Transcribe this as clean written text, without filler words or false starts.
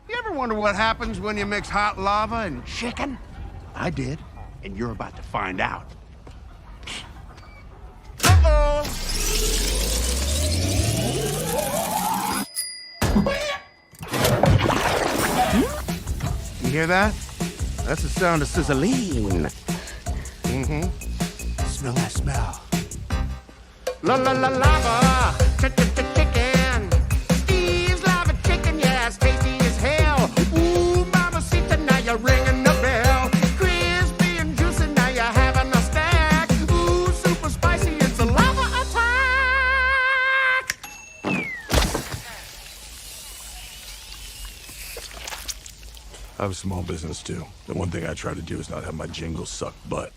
You ever wonder what happens when you mix hot lava and chicken? I did, and you're about to find out. Uh-oh! You hear that? That's the sound of sizzling. Smell that smell. La la la lava, chicken. Steve's lava chicken, yeah, it's tasty as hell. Ooh, mamacita, now you're ringing the bell. Crispy and juicy, now you're having a snack. Ooh, super spicy, it's a lava attack. I have a small business too. The one thing I try to do is not have my jingles suck butt.